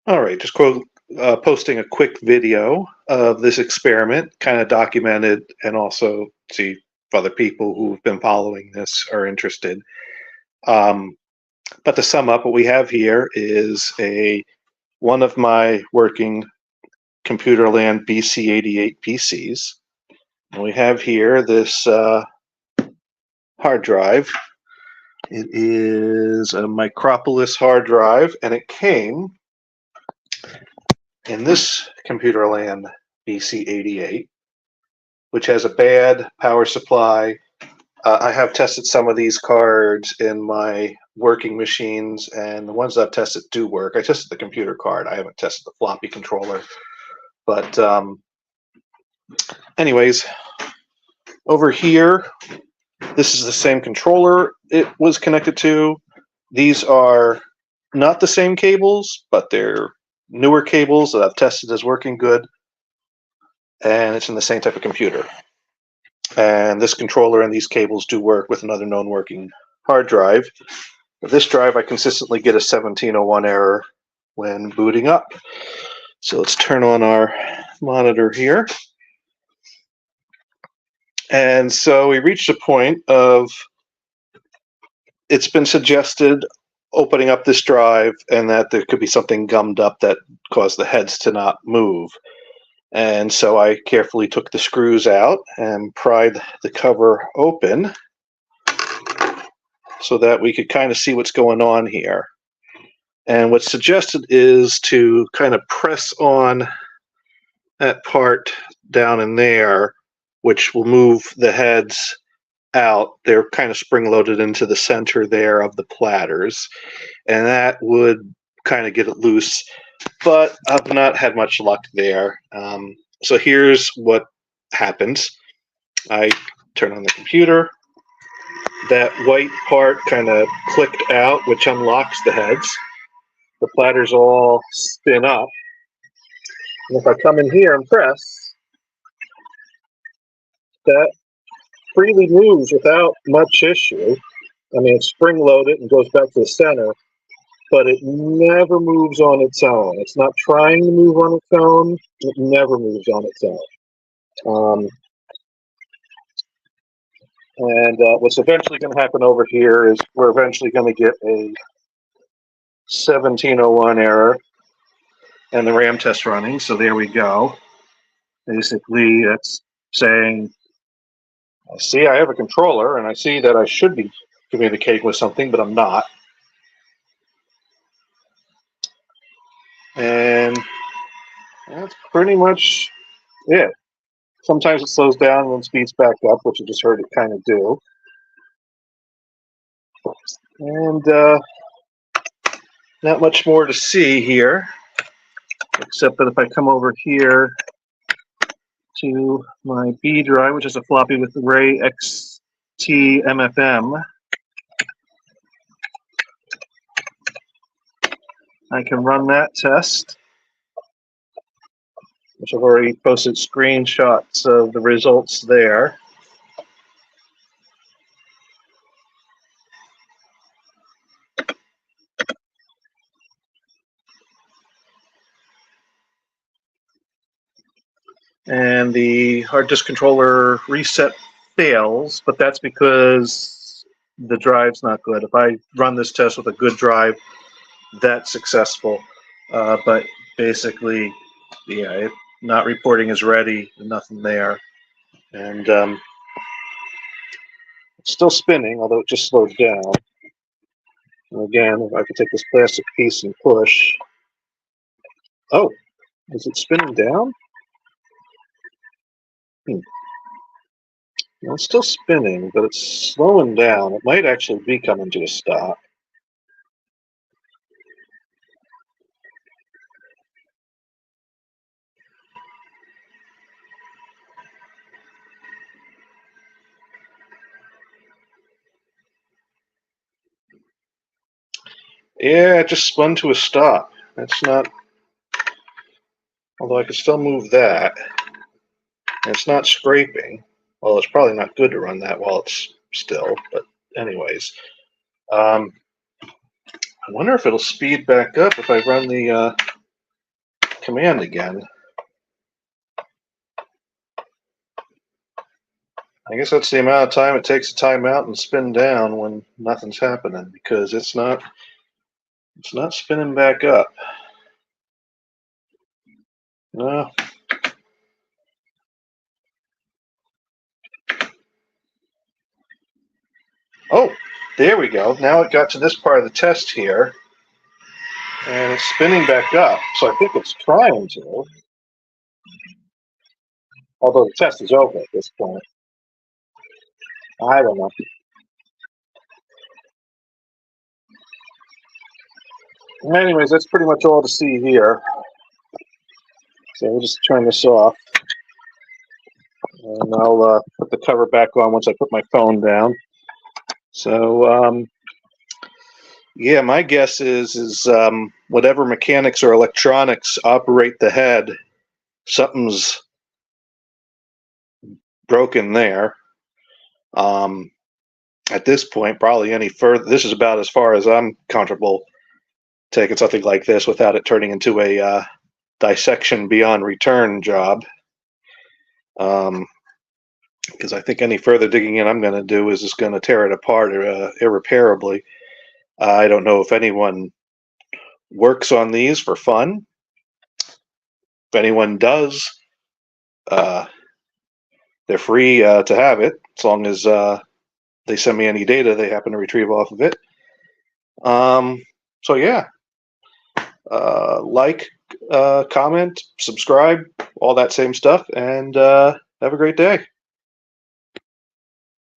All right, just posting a quick video of this experiment, kind of documented, and also see if other people who've been following this are interested. Um, but to sum up, what we have here is one of my working Computerland BC88 PCs. And we have here this hard drive. It is a Micropolis hard drive, and it came in this Computerland BC88, which has a bad power supply. I have tested some of these cards in my working machines, and the ones I've tested do work. I tested the computer card. I haven't tested the floppy controller. But anyways, over here, this is the same controller it was connected to. These are not the same cables, but they're newer cables that I've tested as working good. And it's in the same type of computer. And this controller and these cables do work with another known working hard drive. With this drive, I consistently get a 1701 error when booting up. So let's turn on our monitor here. And so we reached a point of, it's been suggested opening up this drive and that there could be something gummed up that caused the heads to not move. And so I carefully took the screws out and pried the cover open so that we could kind of see what's going on here. And what's suggested is to kind of press on that part down in there, which will move the heads out. They're kind of spring-loaded into the center there of the platters, and that would kind of get it loose. But I've not had much luck there. So here's what happens. I turn on the computer. That white part kind of clicked out, which unlocks the heads. The platters all spin up. And if I come in here and press, that freely moves without much issue. I mean, it's spring-loaded and goes back to the center, but it never moves on its own. It's not trying to move on its own. It never moves on its own. What's eventually going to happen over here is we're eventually going to get a 1701 error and the RAM test running. So there we go. Basically, it's saying, I see I have a controller, and I see that I should be communicating with something, but I'm not. And that's pretty much it. Sometimes it slows down and then speeds back up, which you just heard it kind of do. And not much more to see here, except that if I come over here to my B drive, which is a floppy with Ray XT MFM, I can run that test, which I've already posted screenshots of the results there. And the hard disk controller reset fails, but that's because the drive's not good. If I run this test with a good drive, that's successful. But basically, yeah, not reporting is ready, nothing there. And it's still spinning, although it just slowed down. And again, if I could take this plastic piece and push. Oh, is it spinning down? Well, it's still spinning, but it's slowing down. It might actually be coming to a stop. Yeah, it just spun to a stop. That's not, although I could still move that. And it's not scraping. Well, it's probably not good to run that while it's still, but anyways. I wonder if it'll speed back up if I run the command again. I guess that's the amount of time it takes to time out and spin down when nothing's happening, because it's not spinning back up. No. Oh, there we go. Now it got to this part of the test here, and it's spinning back up. So I think it's trying to, although the test is over at this point. I don't know. Anyways, that's pretty much all to see here. So we'll just turn this off, and I'll put the cover back on once I put my phone down. So yeah, my guess is whatever mechanics or electronics operate the head, something's broken there. At this point, probably any further, this is about as far as I'm comfortable taking something like this without it turning into a dissection beyond return job. Because I think any further digging in I'm going to do is just going to tear it apart irreparably. I don't know if anyone works on these for fun. If anyone does, they're free to have it, as long as they send me any data they happen to retrieve off of it. So yeah, like, comment, subscribe, all that same stuff, and have a great day.